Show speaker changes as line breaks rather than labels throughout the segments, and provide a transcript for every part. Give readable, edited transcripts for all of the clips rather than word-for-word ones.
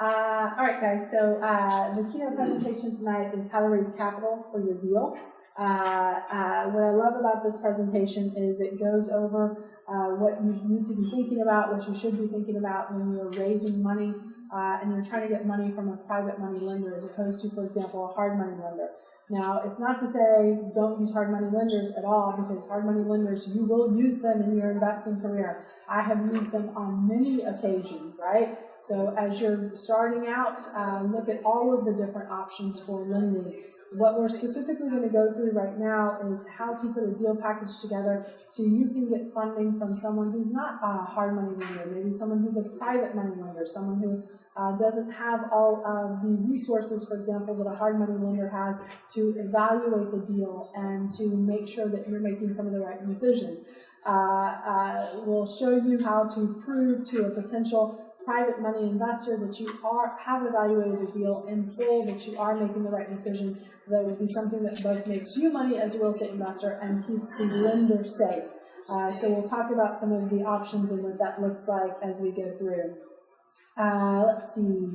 All right, guys, so the keynote presentation tonight is how to raise capital for your deal. What I love about this presentation is it goes over what you need to be thinking about, what you should be thinking about when you're raising money and you're trying to get money from a private money lender as opposed to, for example, a hard money lender. Now, it's not to say don't use hard money lenders at all, because hard money lenders, you will use them in your investing career. I have used them on many occasions, right? So as you're starting out, look at all of the different options for lending. What we're specifically going to go through right now is how to put a deal package together so you can get funding from someone who's not a hard money lender, maybe someone who's a private money lender, someone who doesn't have all of these resources, for example, that a hard money lender has to evaluate the deal and to make sure that you're making some of the right decisions. We'll show you how to prove to a potential private money investor that you have evaluated the deal in full, that you are making the right decisions, that would be something that both makes you money as a real estate investor and keeps the lender safe. So we'll talk about some of the options and what that looks like as we go through. Let's see,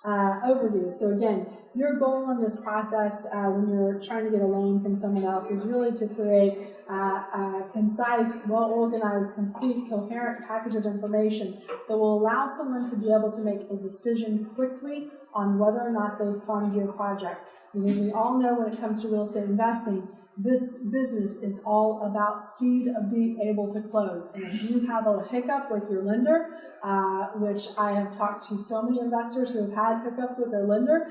overview. So again, your goal in this process when you're trying to get a loan from someone else is really to create a concise, well-organized, complete, coherent package of information that will allow someone to be able to make a decision quickly on whether or not they fund your project. Because we all know when it comes to real estate investing, this business is all about speed of being able to close. And if you have a hiccup with your lender, which I have talked to so many investors who have had hiccups with their lender,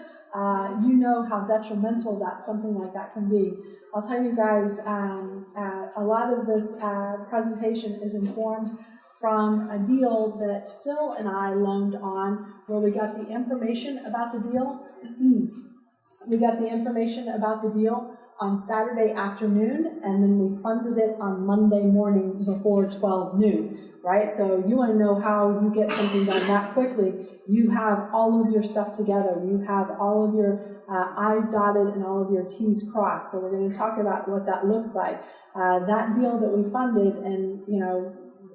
you know how detrimental something like that can be. I'll tell you guys, a lot of this presentation is informed from a deal that Phil and I loaned on, where we got the information about the deal. We got the information about the deal on Saturday afternoon, and then we funded it on Monday morning before 12 noon, right? So you want to know how you get something done that quickly. You have all of your stuff together. You have all of your I's dotted and all of your T's crossed. So we're going to talk about what that looks like. That deal that we funded, and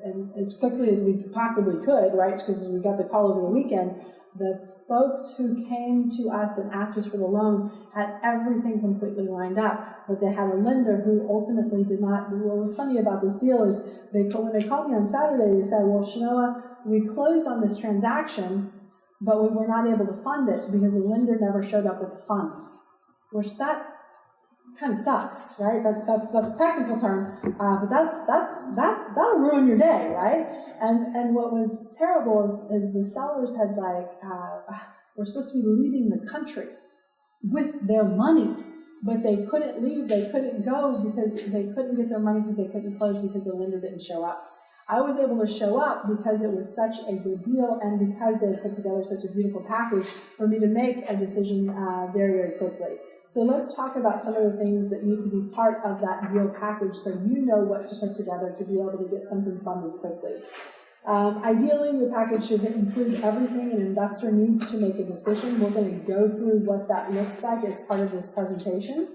and as quickly as we possibly could, right? Because we got the call over the weekend. The folks who came to us and asked us for the loan had everything completely lined up, but they had a lender who ultimately did not. What was funny about this deal is when they called me on Saturday, they said, well, Shanoa, we closed on this transaction, but we were not able to fund it because the lender never showed up with the funds, which that kind of sucks, right? That's a technical term, but that'll ruin your day, right? And what was terrible is the sellers had were supposed to be leaving the country with their money, but they couldn't leave, they couldn't go because they couldn't get their money because they couldn't close because the lender didn't show up. I was able to show up because it was such a good deal and because they put together such a beautiful package for me to make a decision very, very quickly. So let's talk about some of the things that need to be part of that deal package so you know what to put together to be able to get something funded quickly. Ideally, your package should include everything an investor needs to make a decision. We're going to go through what that looks like as part of this presentation.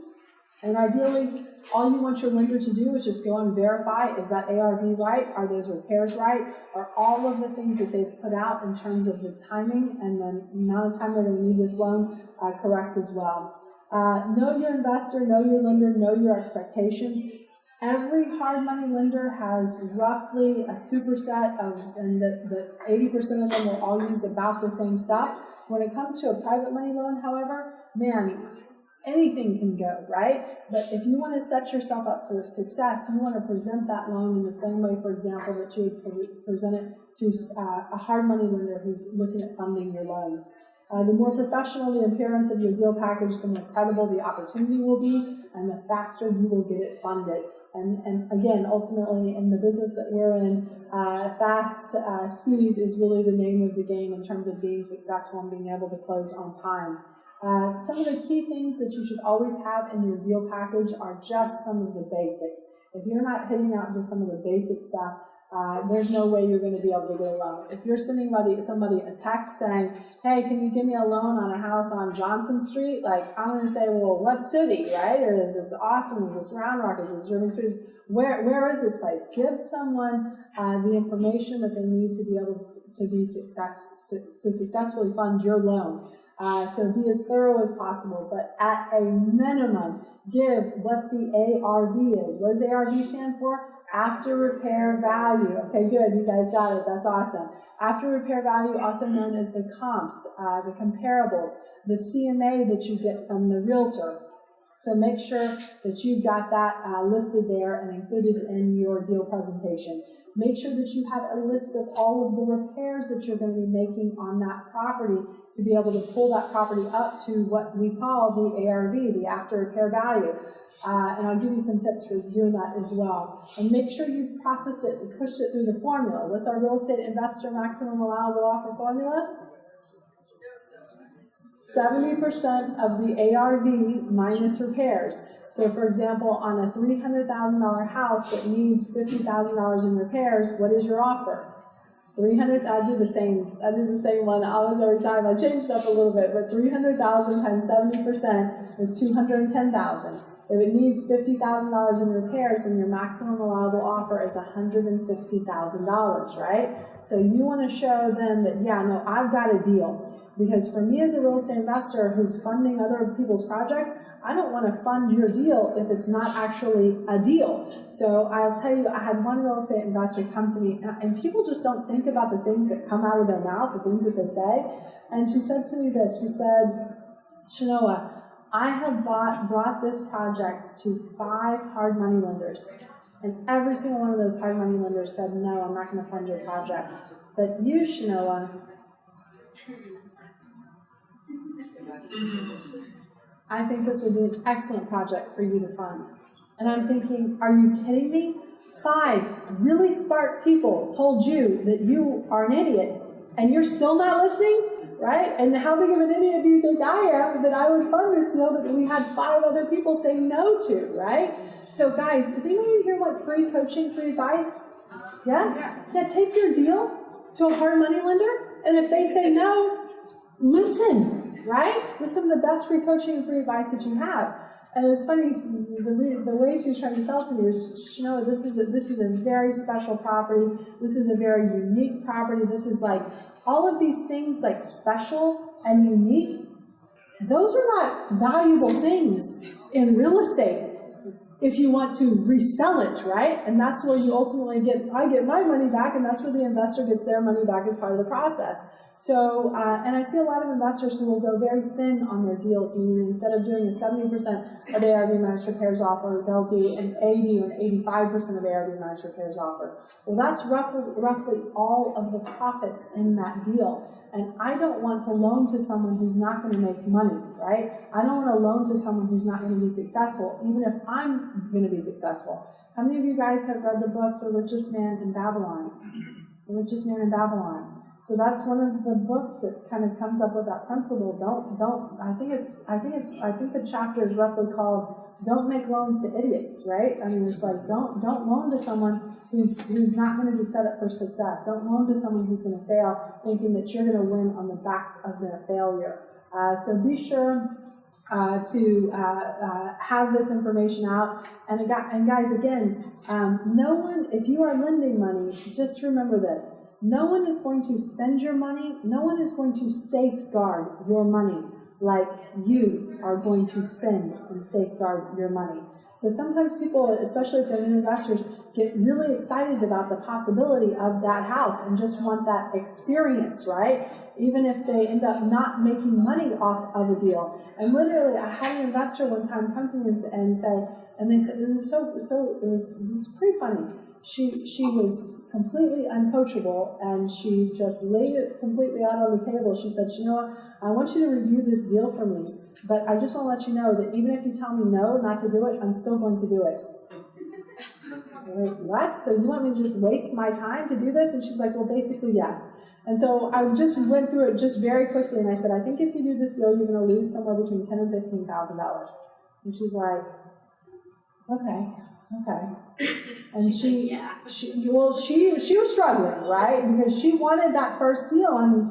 And ideally, all you want your lender to do is just go and verify, is that ARV right? Are those repairs right? Are all of the things that they've put out in terms of the timing and the amount of time they're going to need this loan correct as well? Know your investor, know your lender, know your expectations. Every hard money lender has roughly a superset and the 80% of them will all use about the same stuff. When it comes to a private money loan, however, man, anything can go, right? But if you want to set yourself up for success, you want to present that loan in the same way, for example, that you would present it to a hard money lender who's looking at funding your loan. The more professional the appearance of your deal package, the more credible the opportunity will be, and the faster you will get it funded. And again, ultimately, in the business that we're in, fast speed is really the name of the game in terms of being successful and being able to close on time. Some of the key things that you should always have in your deal package are just some of the basics. If you're not hitting out just some of the basic stuff, there's no way you're going to be able to get a loan. If you're sending somebody a text saying, hey, can you give me a loan on a house on Johnson Street? Like, I'm going to say, well, what city, right? Or is this Austin? Is this Round Rock? Is this Irving Street? Where is this place? Give someone the information that they need to be able to successfully fund your loan. So be as thorough as possible, but at a minimum, give what the ARV is. What does ARV stand for? After repair value. Okay, good, you guys got it, that's awesome. After repair value, also known as the comps, the comparables, the CMA that you get from the realtor. So make sure that you've got that listed there and included in your deal presentation. Make sure that you have a list of all of the repairs that you're going to be making on that property to be able to pull that property up to what we call the ARV, the after repair value. And I'll give you some tips for doing that as well. And make sure you process it and push it through the formula. What's our real estate investor maximum allowable offer formula? 70% of the ARV minus repairs. So, for example, on a $300,000 house that needs $50,000 in repairs, what is your offer? 300. I do the same one almost every time. I changed it up a little bit, but 300,000 times 70% is 210,000. If it needs $50,000 in repairs, then your maximum allowable offer is $160,000, right? So you want to show them that, yeah, no, I've got a deal. Because for me as a real estate investor who's funding other people's projects, I don't want to fund your deal if it's not actually a deal. So I'll tell you, I had one real estate investor come to me, and people just don't think about the things that come out of their mouth, the things that they say. And she said to me this, she said, Shanoa, I have brought this project to 5 hard money lenders. And every single one of those hard money lenders said, no, I'm not going to fund your project. But you, Shanoa, I think this would be an excellent project for you to fund. And I'm thinking, are you kidding me? 5 really smart people told you that you are an idiot, and you're still not listening, right? And how big of an idiot do you think I am that I would fund this deal that we had 5 other people say no to, right? So guys, does anybody here want free coaching, free advice? Yes? Yeah, take your deal to a hard money lender, and if they say no, listen. Right? Listen to the best free coaching and free advice that you have. And it's funny, the way she's trying to sell to me is, you know, this is a very special property. This is a very unique property. This is like, all of these things like special and unique, those are not valuable things in real estate if you want to resell it, right? And that's where you ultimately I get my money back, and that's where the investor gets their money back as part of the process. So, and I see a lot of investors who will go very thin on their deals, meaning instead of doing a 70% of ARV managed repairs offer, they'll do an 80 or an 85% of ARV managed repairs offer. Well, that's roughly all of the profits in that deal. And I don't want to loan to someone who's not going to make money, right? I don't want to loan to someone who's not going to be successful, even if I'm going to be successful. How many of you guys have read the book, The Richest Man in Babylon? The Richest Man in Babylon. So that's one of the books that kind of comes up with that principle. I think the chapter is roughly called "Don't Make Loans to Idiots," right? I mean, it's like don't loan to someone who's not going to be set up for success. Don't loan to someone who's going to fail, thinking that you're going to win on the backs of their failure. So be sure to have this information out. And guys, again, no one, if you are lending money, just remember this. No one is going to spend your money. No one is going to safeguard your money like you are going to spend and safeguard your money. So sometimes people, especially if they're new investors, get really excited about the possibility of that house and just want that experience, right? Even if they end up not making money off of a deal. And literally, I had an investor one time come to me and say, and they said, this was pretty funny. She was completely uncoachable, and she just laid it completely out on the table. She said, you know what, I want you to review this deal for me, but I just want to let you know that even if you tell me no, not to do it, I'm still going to do it. Like, what? So you want me to just waste my time to do this? And she's like, well, basically, yes. And so I just went through it just very quickly, and I said, I think if you do this deal, you're going to lose somewhere between $10,000 and $15,000. And she's like, Okay. And she was struggling, right? Because she wanted that first deal. I mean,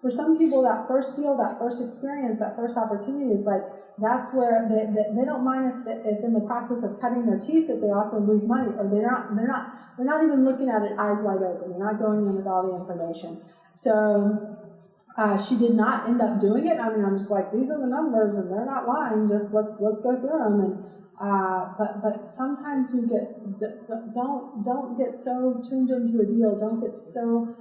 for some people, that first deal, that first experience, that first opportunity is like, that's where they don't mind if in the process of cutting their teeth that they also lose money, or they're not even looking at it eyes wide open. They're not going in with all the information. So she did not end up doing it. I mean, I'm just like, these are the numbers, and they're not lying. Just let's go through them. And but sometimes you don't get so tuned into a deal. Don't get so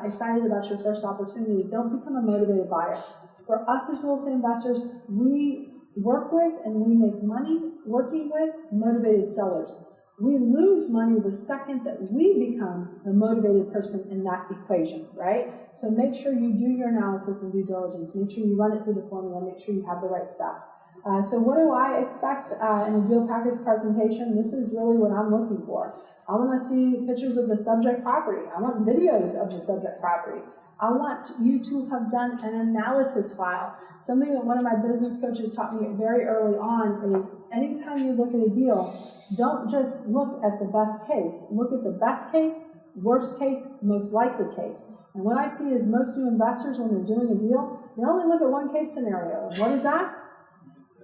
excited about your first opportunity. Don't become a motivated buyer. For us as real estate investors, we work with and we make money working with motivated sellers. We lose money the second that we become the motivated person in that equation, right? So make sure you do your analysis and due diligence. Make sure you run it through the formula. Make sure you have the right stuff. So what do I expect in a deal package presentation? This is really what I'm looking for. I want to see pictures of the subject property. I want videos of the subject property. I want you to have done an analysis file. Something that one of my business coaches taught me very early on is anytime you look at a deal, don't just look at the best case. Look at the best case, worst case, most likely case. And what I see is most new investors, when they're doing a deal, they only look at one case scenario. What is that?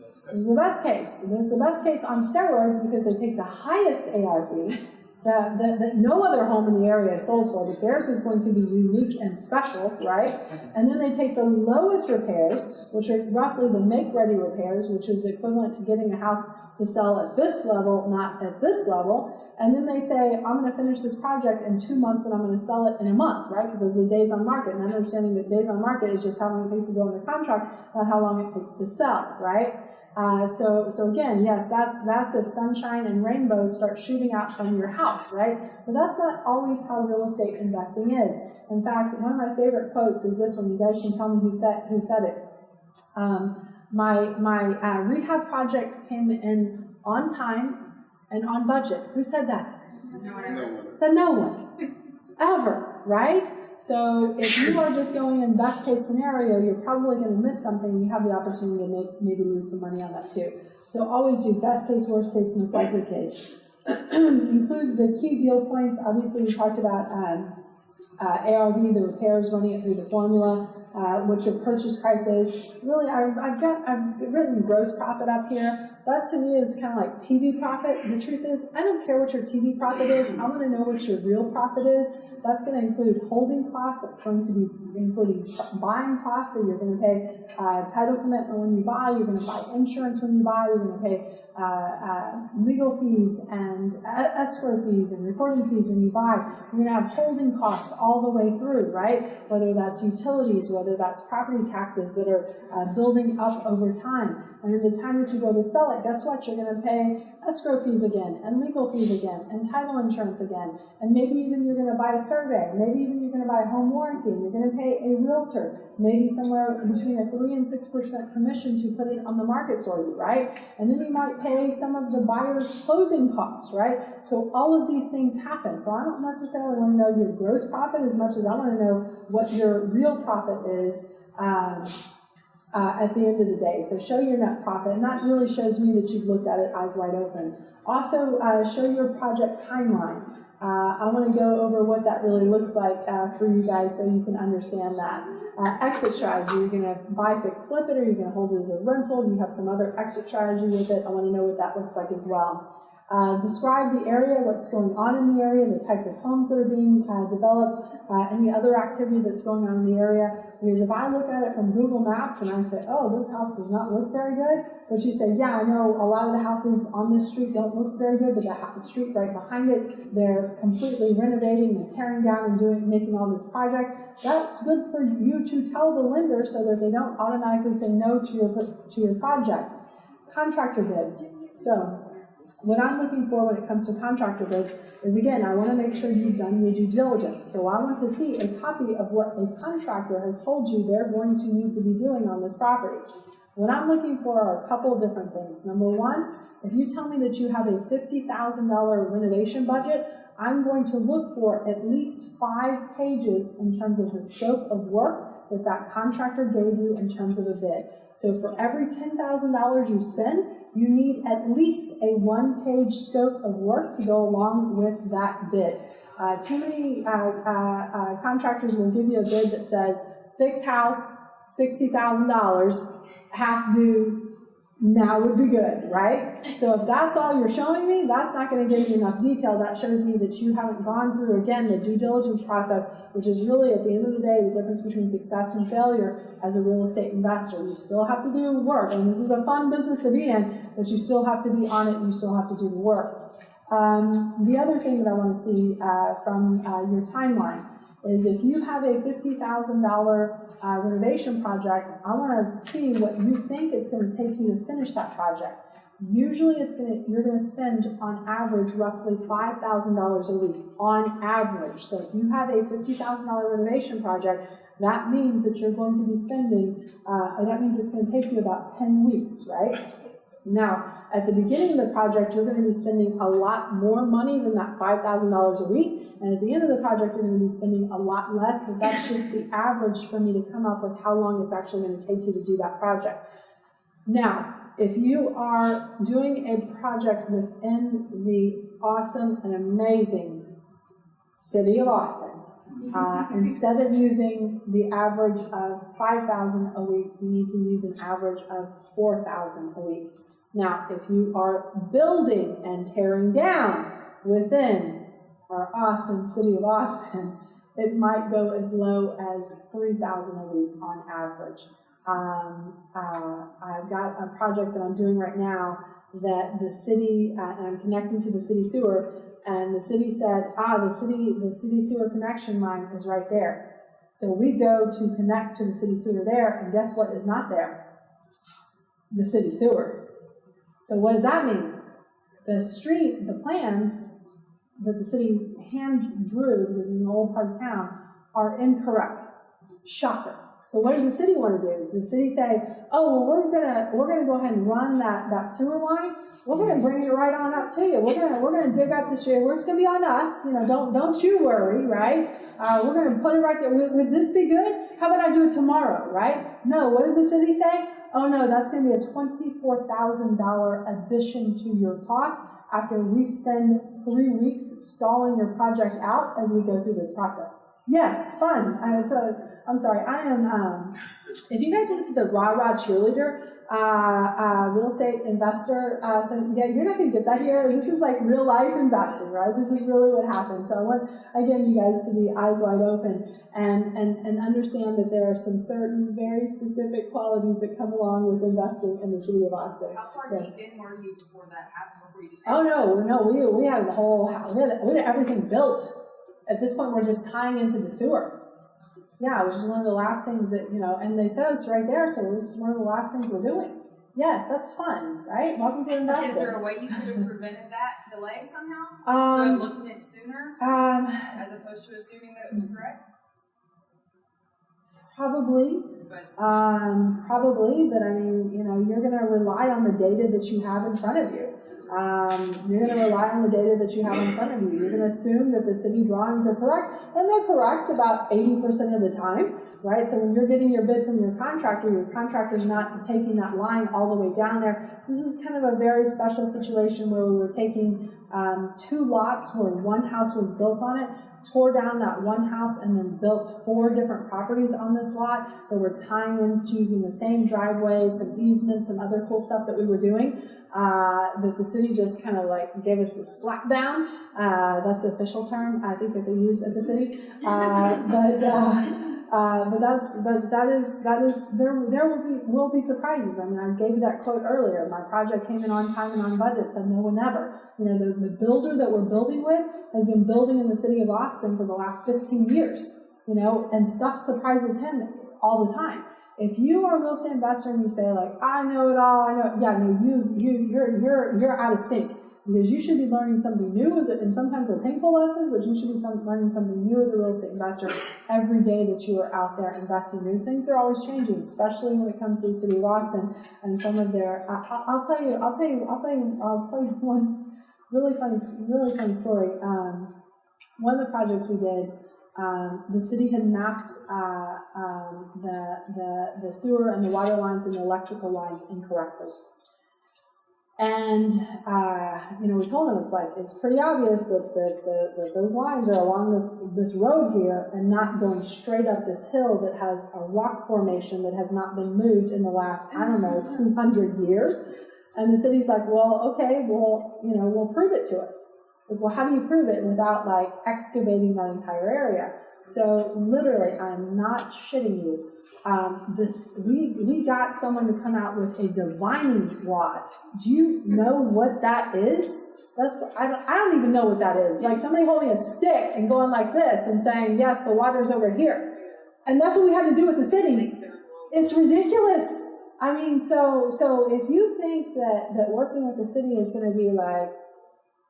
This is the best case. This is the best case on steroids because they take the highest ARV that no other home in the area is sold for, but theirs is going to be unique and special, right? And then they take the lowest repairs, which are roughly the make-ready repairs, which is equivalent to getting a house to sell at this level, not at this level. And then they say, I'm going to finish this project in 2 months and I'm going to sell it in a month, right? Because there's the days on market. And understanding that days on market is just how long it takes to go into contract, not how long it takes to sell, right? So again, yes, that's if sunshine and rainbows start shooting out from your house, right? But that's not always how real estate investing is. In fact, one of my favorite quotes is this one. You guys can tell me who said it. My rehab project came in on time and on budget. Who said that?
No one.
Said no one. Ever, right? So if you are just going in best case scenario, you're probably going to miss something. You have the opportunity to maybe lose some money on that too. So always do best case, worst case, most likely case. Include the key deal points. Obviously, we talked about ARV, the repairs, running it through the formula, what your purchase price is. Really, I've written gross profit up here. That to me is kind of like TV profit. The truth is, I don't care what your TV profit is. I want to know what your real profit is. That's going to include holding costs. That's going to be including buying costs. So you're going to pay title commitment when you buy. You're going to buy insurance when you buy. You're going to pay legal fees and escrow fees and recording fees when you buy. You're going to have holding costs all the way through, right? Whether that's utilities, whether that's property taxes that are building up over time. And in the time that you go to sell it, guess what? You're going to pay escrow fees again, and legal fees again, and title insurance again. And maybe even you're going to buy a survey. Maybe even you're going to buy a home warranty. And you're going to pay a realtor, maybe somewhere between a 3 and 6% commission to put it on the market for you, right? And then you might pay some of the buyer's closing costs, right? So all of these things happen. So I don't necessarily want to know your gross profit as much as I want to know what your real profit is at the end of the day. So show your net profit, and that really shows me that you've looked at it eyes wide open. Also, show your project timeline. I want to go over what that really looks like for you guys so you can understand that. Exit strategy, you're going to buy, fix, flip it, or you're going to hold it as a rental. You have some other exit strategy with it. I want to know what that looks like as well. Describe the area, what's going on in the area, the types of homes that are being developed, any other activity that's going on in the area. Because if I look at it from Google Maps and I say, oh, this house does not look very good, but you say, yeah, I know a lot of the houses on this street don't look very good, but the street right behind it, they're completely renovating and tearing down and making all this project. That's good for you to tell the lender so that they don't automatically say no to your project. Contractor bids. So what I'm looking for when it comes to contractor bids is, again, I want to make sure you've done your due diligence. So I want to see a copy of what a contractor has told you they're going to need to be doing on this property. What I'm looking for are a couple of different things. Number one, if you tell me that you have a $50,000 renovation budget, I'm going to look for at least 5 pages in terms of the scope of work that contractor gave you in terms of a bid. So for every $10,000 you spend, you need at least a one-page scope of work to go along with that bid. Too many contractors will give you a bid that says, fix house, $60,000, half due, now would be good, right? So if that's all you're showing me, that's not going to give me enough detail. That shows me that you haven't gone through, again, the due diligence process, which is really, at the end of the day, the difference between success and failure as a real estate investor. You still have to do work, and this is a fun business to be in, but you still have to be on it, and you still have to do the work. The other thing that I want to see from your timeline is if you have a $50,000 renovation project, I want to see what you think it's going to take you to finish that project. Usually you're going to spend on average roughly $5,000 a week on average. So if you have a $50,000 renovation project, that means that you're going to be spending, that means it's going to take you about 10 weeks, right? Now, at the beginning of the project, you're going to be spending a lot more money than that $5,000 a week. And at the end of the project, you're going to be spending a lot less, but that's just the average for me to come up with how long it's actually going to take you to do that project. Now, if you are doing a project within the awesome and amazing city of Austin, instead of using the average of $5,000 a week, you need to use an average of $4,000 a week. Now, if you are building and tearing down within our awesome city of Austin, it might go as low as $3,000 a week on average. I've got a project that I'm doing right now that the city, and I'm connecting to the city sewer, and the city said, the city sewer connection line is right there. So we go to connect to the city sewer there, and guess what is not there? The city sewer. So what does that mean? The street, the plans that the city hand drew, because it's an old part of town, are incorrect. Shocker. So what does the city want to do? Does the city say, oh, well, we're gonna go ahead and run that sewer line. We're gonna bring it right on up to you. We're gonna dig up the street. It's gonna be on us. You know, don't you worry, right? We're gonna put it right there. Would this be good? How about I do it tomorrow, right? No. What does the city say? Oh no, that's gonna be a $24,000 addition to your cost after we spend 3 weeks stalling your project out as we go through this process. Yes, fun. I'm sorry. I am. If you guys want to see the rah-rah cheerleader, real estate investor, so yeah, you're not going to get that here. This is like real life investing, right? This is really what happens. So I want, again, you guys to be eyes wide open and understand that there are some certain very specific qualities that come along with investing in the city of Austin.
How far deep in were you before that happened? Before you
Oh no, we had the whole house. We had everything built. At this point, we're just tying into the sewer. Yeah, which is one of the last things that, you know, and they said it's right there, so this is one of the last things we're doing. Yes, that's fun, right? Welcome to investing.
Is there a way you could have prevented that delay somehow? So I'm looking at it sooner, as opposed to assuming that it was correct?
Probably, but I mean, you know, you're going to rely on the data that you have in front of you. You're going to rely on the data that you have in front of you. You're going to assume that the city drawings are correct, and they're correct about 80% of the time, right? So when you're getting your bid from your contractor's not taking that line all the way down there. This is kind of a very special situation where we were taking 2 lots where one house was built on it, tore down that one house, and then built 4 different properties on this lot that were tying in using the same driveways, some easements, some other cool stuff that we were doing. That the city just kind of like gave us the slap down. That's the official term I think that they use at the city. There will be surprises. I mean, I gave you that quote earlier. My project came in on time and on budget, so no one ever. You know, the builder that we're building with has been building in the city of Austin for the last 15 years. You know, and stuff surprises him all the time. If you are a real estate investor and you say like, I know it all, yeah, no, you're out of sync, because you should be learning something new, and sometimes they're painful lessons, but you should be learning something new as a real estate investor every day that you are out there investing. These things are always changing, especially when it comes to the city of Austin and some of their. I'll tell you one really funny story. One of the projects we did. The city had mapped the sewer and the water lines and the electrical lines incorrectly. And, we told them it's pretty obvious that those lines are along this road here and not going straight up this hill that has a rock formation that has not been moved in the last, 200 years. And the city's like, well, okay, we'll prove it to us. It's like, well, how do you prove it without excavating that entire area? So literally, I'm not shitting you. We got someone to come out with a divining rod. Do you know what that is? I don't even know what that is. Like somebody holding a stick and going like this and saying, yes, the water's over here. And that's what we had to do with the city. It's ridiculous. I mean, so if you think that working with the city is going to be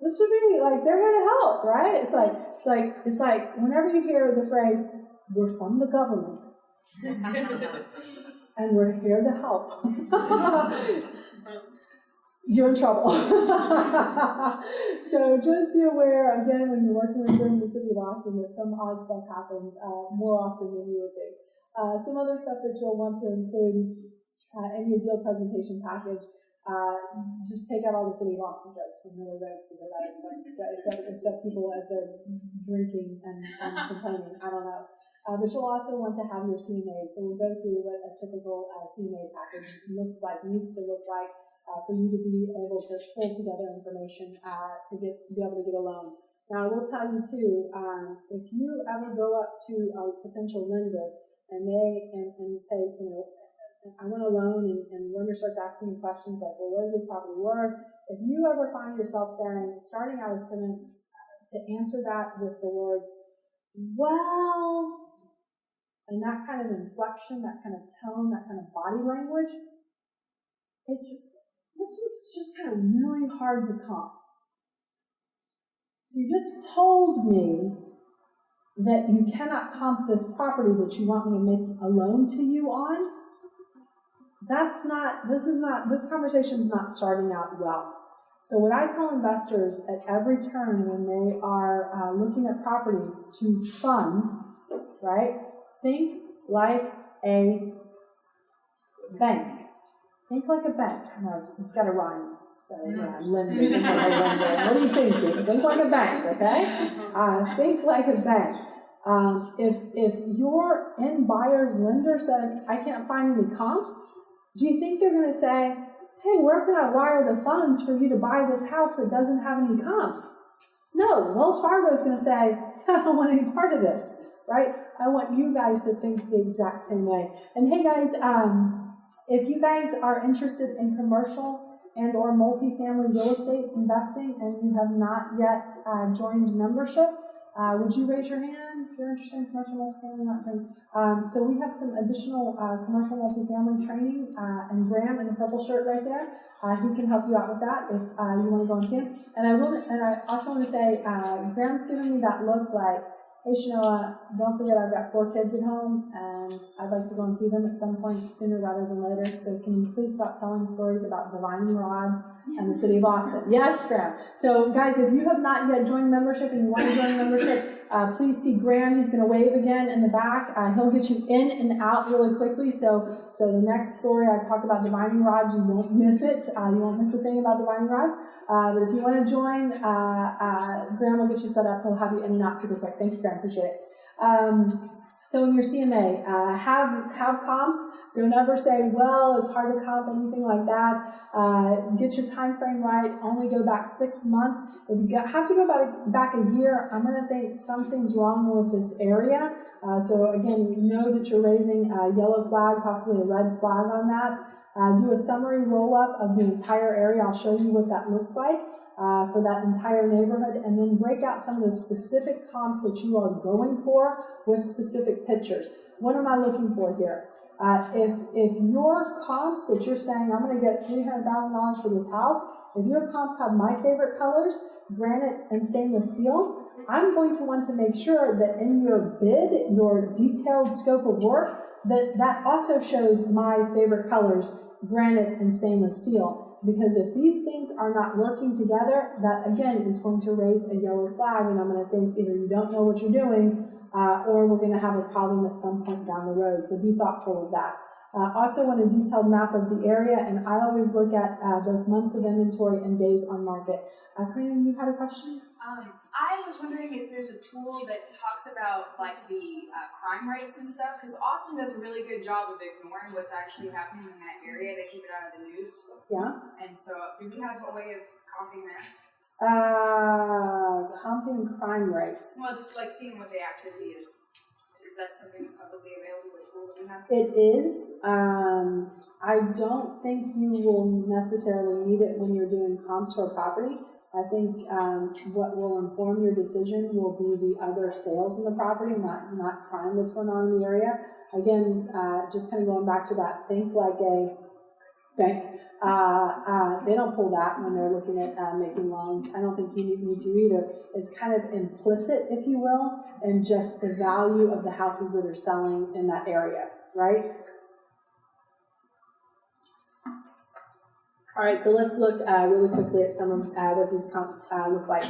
this would be they're here to help, right? It's like whenever you hear the phrase, we're from the government and we're here to help, you're in trouble. So just be aware, again, when you're working within the city of Austin, that some odd stuff happens more often than you would think. Some other stuff that you'll want to include in your deal presentation package. Just take out all the city of Austin jokes because no one writes to that except people as they're drinking and complaining. I don't know. But you'll also want to have your CMA. So we'll go through what a typical CMA package needs to look like for you to be able to pull together information to be able to get a loan. Now I will tell you too, if you ever go up to a potential lender and say, I want a loan, and the lender starts asking you questions like, well, what is this property worth? If you ever find yourself starting out a sentence to answer that with the words, well, and that kind of inflection, that kind of tone, that kind of body language, this was just kind of really hard to comp. So you just told me that you cannot comp this property that you want me to make a loan to you on. This conversation is not starting out well. So what I tell investors at every turn when they are looking at properties to fund, right? Think like a bank. Think like a bank. No, it's got to rhyme. So yeah, lender. Think like a lender. What are you thinking? Think like a bank, okay? Think like a bank. If your end buyer's lender says, I can't find any comps, do you think they're going to say, hey, where can I wire the funds for you to buy this house that doesn't have any comps? No, Wells Fargo is going to say, I don't want any part of this, right? I want you guys to think the exact same way. And hey guys, if you guys are interested in commercial and or multifamily real estate investing and you have not yet joined membership, would you raise your hand if you're interested in commercial multifamily? So we have some additional commercial multifamily training, and Graham in the purple shirt right there, he can help you out with that if you want to go and see him. And I also want to say, Graham's giving me that look like, hey Shanoa, don't forget I've got 4 kids at home and I'd like to go and see them at some point sooner rather than later. So can you please stop telling stories about divining rods and the city of Austin? Yes, Graham. So guys, if you have not yet joined membership and you want to join membership, please see Graham. He's going to wave again in the back. He'll get you in and out really quickly. So the next story I talked about divining rods, you won't miss it. You won't miss a thing about divining rods. But if you want to join, Graham will get you set up. He'll have you in and out super quick. Thank you, Graham. Appreciate it. So in your CMA, have comps. Don't ever say, well, it's hard to comp, anything like that. Get your time frame right. Only go back 6 months. If you have to go back a year, I'm going to think something's wrong with this area. So again, know that you're raising a yellow flag, possibly a red flag on that. Do a summary roll-up of the entire area. I'll show you what that looks like for that entire neighborhood, and then break out some of the specific comps that you are going for with specific pictures. What am I looking for here? If your comps that you're saying, I'm going to get $300,000 for this house, if your comps have my favorite colors, granite and stainless steel, I'm going to want to make sure that in your bid, your detailed scope of work, that also shows my favorite colors, granite and stainless steel. Because if these things are not working together, that again is going to raise a yellow flag, and I'm going to think either you don't know what you're doing, or we're going to have a problem at some point down the road. So be thoughtful of that. Also want a detailed map of the area, and I always look at both months of inventory and days on market. Karina, you had a question?
I was wondering if there's a tool that talks about like the crime rates and stuff, because Austin does a really good job of ignoring what's actually happening in that area. They keep it out of the news. Yeah. And so, do we have a way of comping that?
Comping crime rates.
Well, just like seeing what the activity is. Is that something that's publicly available, a tool that we have?
It is. I don't think you will necessarily need it when you're doing comps for a property. I think what will inform your decision will be the other sales in the property, not crime that's going on in the area. Again, just kind of going back to that, think like a bank. They don't pull that when they're looking at making loans. I don't think you need to either. It's kind of implicit, if you will, in just the value of the houses that are selling in that area, right? All right, so let's look really quickly at some of what these comps look like.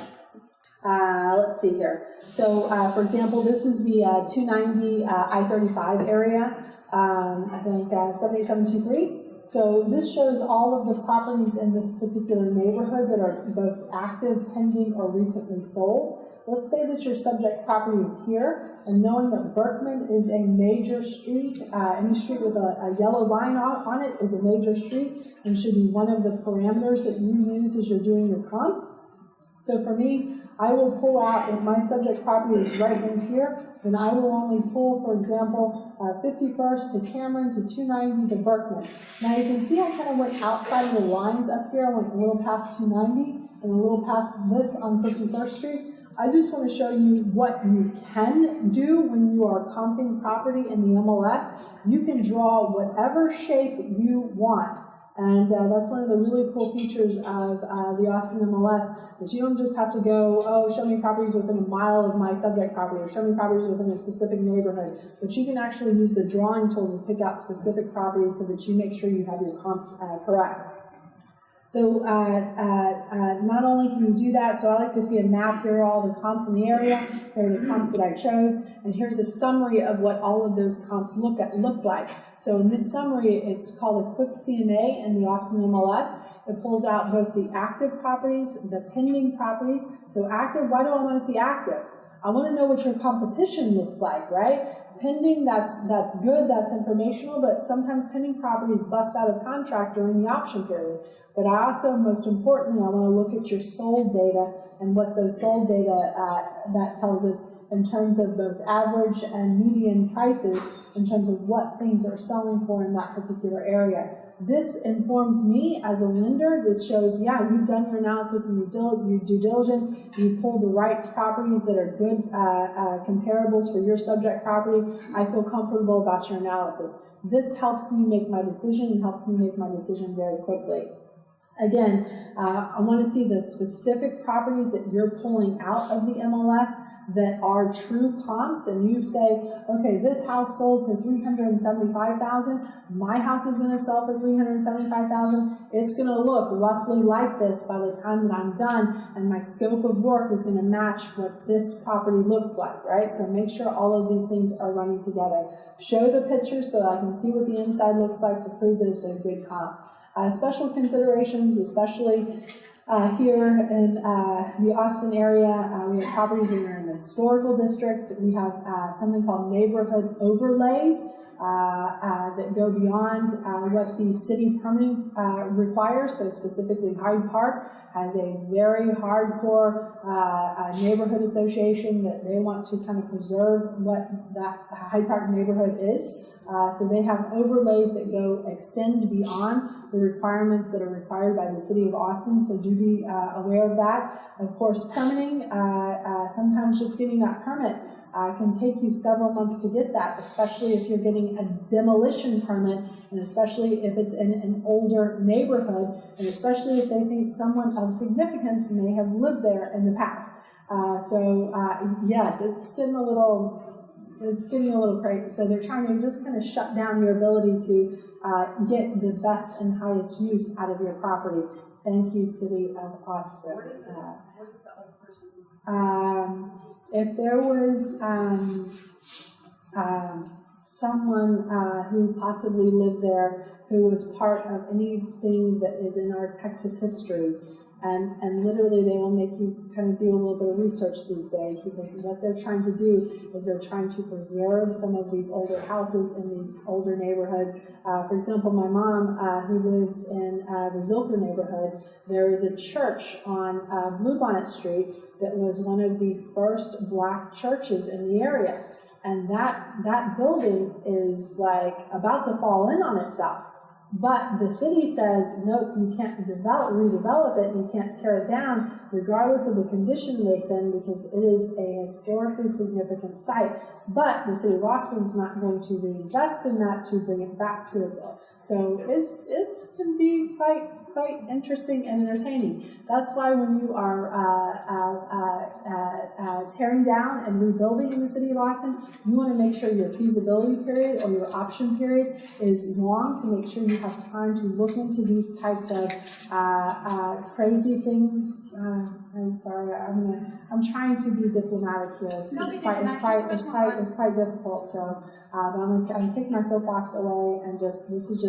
Let's see here. So, for example, this is the 290 I-35 area, I think 7723. So this shows all of the properties in this particular neighborhood that are both active, pending, or recently sold. Let's say that your subject property is here, and knowing that Berkman is a major street, any street with a yellow line on it is a major street and should be one of the parameters that you use as you're doing your comps. So for me, I will pull out, if my subject property is right in here, then I will only pull, for example, 51st to Cameron to 290 to Berkman. Now you can see I kind of went outside of the lines up here. I went a little past 290 and a little past this on 51st Street. I just want to show you what you can do when you are comping property in the MLS. You can draw whatever shape you want. And that's one of the really cool features of the Austin MLS, that you don't just have to go, oh, show me properties within a mile of my subject property, or show me properties within a specific neighborhood, but you can actually use the drawing tool to pick out specific properties so that you make sure you have your comps correct. So not only can you do that, so I like to see a map. Here are all the comps in the area. Here are the comps that I chose. And here's a summary of what all of those comps look like. So in this summary, it's called a quick CMA in the Austin MLS. It pulls out both the active properties, the pending properties. So active, why do I want to see active? I want to know what your competition looks like, right? Pending, that's good, that's informational, but sometimes pending properties bust out of contract during the option period. But I also, most importantly, I want to look at your sold data and what those sold data that tells us in terms of both average and median prices, in terms of what things are selling for in that particular area. This informs me as a lender. This shows, yeah, you've done your analysis and your due diligence. You pulled the right properties that are good comparables for your subject property. I feel comfortable about your analysis. This helps me make my decision and helps me make my decision very quickly. Again, I want to see the specific properties that you're pulling out of the MLS that are true comps, and you say, okay, this house sold for $375,000. My house is going to sell for $375,000. It's going to look roughly like this by the time that I'm done, and my scope of work is going to match what this property looks like, right? So make sure all of these things are running together. Show the pictures so I can see what the inside looks like to prove that it's a good comp. Special considerations, especially here in the Austin area, we have properties that are in the historical districts. We have something called neighborhood overlays that go beyond what the city permitting requires. So specifically Hyde Park has a very hardcore neighborhood association that they want to kind of preserve what that Hyde Park neighborhood is. So they have overlays that extend beyond the requirements that are required by the city of Austin, so do be aware of that. Of course, permitting, sometimes just getting that permit can take you several months to get that, especially if you're getting a demolition permit, and especially if it's in an older neighborhood, and especially if they think someone of significance may have lived there in the past. Yes, it's getting a little crazy. So they're trying to just kind of shut down your ability to get the best and highest use out of your property. Thank you, City of Austin.
What is the old person's?
If there was someone who possibly lived there who was part of anything that is in our Texas history. And literally they will make you kind of do a little bit of research these days, because what they're trying to do is they're trying to preserve some of these older houses in these older neighborhoods. For example, my mom, who lives in the Zilker neighborhood, there is a church on Bluebonnet Street that was one of the first black churches in the area. And that building is like about to fall in on itself. But the city says, nope, you can't redevelop it, you can't tear it down, regardless of the condition it's in, because it is a historically significant site. But the city of Austin's not going to reinvest in that to bring it back to its own. So it's can be quite interesting and entertaining. That's why when you are tearing down and rebuilding in the city of Austin, you want to make sure your feasibility period or your option period is long, to make sure you have time to look into these types of crazy things. I'm sorry, I'm trying to be diplomatic here. It's quite difficult. So I'm gonna take my soapbox away and this is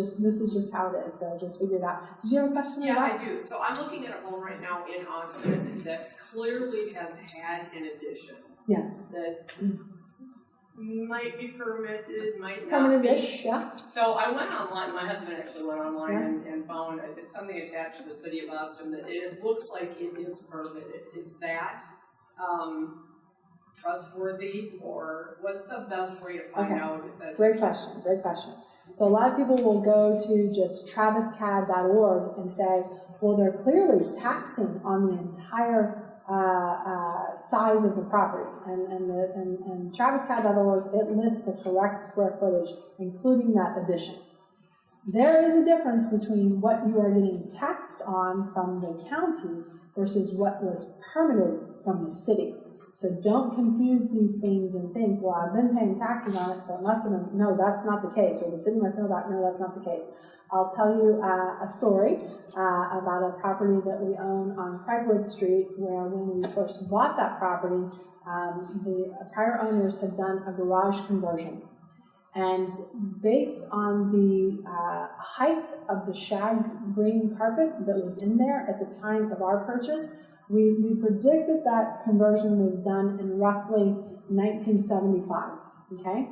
just how it is. So just figure it out. Did you have a question?
Yeah, I do. So I'm looking at a home right now in Austin that clearly has had an addition.
Yes.
That might be permitted, might not
Permanent-ish,
be.
yeah.
So I went online, my husband actually went online and found something attached to the city of Austin that it looks like it is permitted. Is that trustworthy, or what's the best way to find out if that's
Great question. So a lot of people will go to just traviscad.org and say, well, they're clearly taxing on the entire size of the property. And traviscad.org, it lists the correct square footage, including that addition. There is a difference between what you are getting taxed on from the county versus what was permitted from the city. So don't confuse these things and think, well, I've been paying taxes on it, so it must have been. No, that's not the case. Or the city must know that. No, that's not the case. I'll tell you a story about a property that we own on Craigwood Street, where when we first bought that property, the prior owners had done a garage conversion. And based on the height of the shag green carpet that was in there at the time of our purchase, we predict that conversion was done in roughly 1975, okay?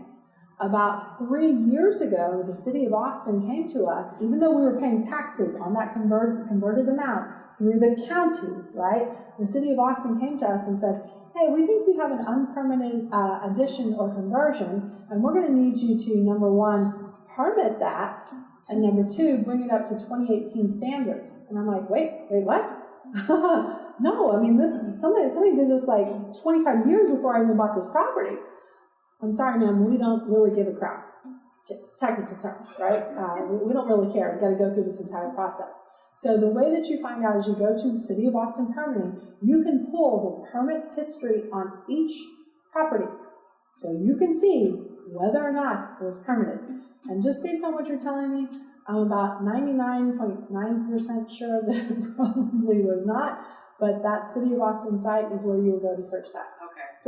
About 3 years ago, the city of Austin came to us, even though we were paying taxes on that converted amount through the county, right? The city of Austin came to us and said, hey, we think we have an unpermitted addition or conversion, and we're gonna need you to, number one, permit that, and number two, bring it up to 2018 standards. And I'm like, wait, what? No, I mean, somebody did this like 25 years before I even bought this property. I'm sorry, ma'am, we don't really give a crap. Technical terms, right? We don't really care. We've got to go through this entire process. So the way that you find out is you go to the City of Austin Permitting. You can pull the permit history on each property. So you can see whether or not it was permitted. And just based on what you're telling me, I'm about 99.9% sure that it probably was not. But that City of Austin site is where you will go to search that.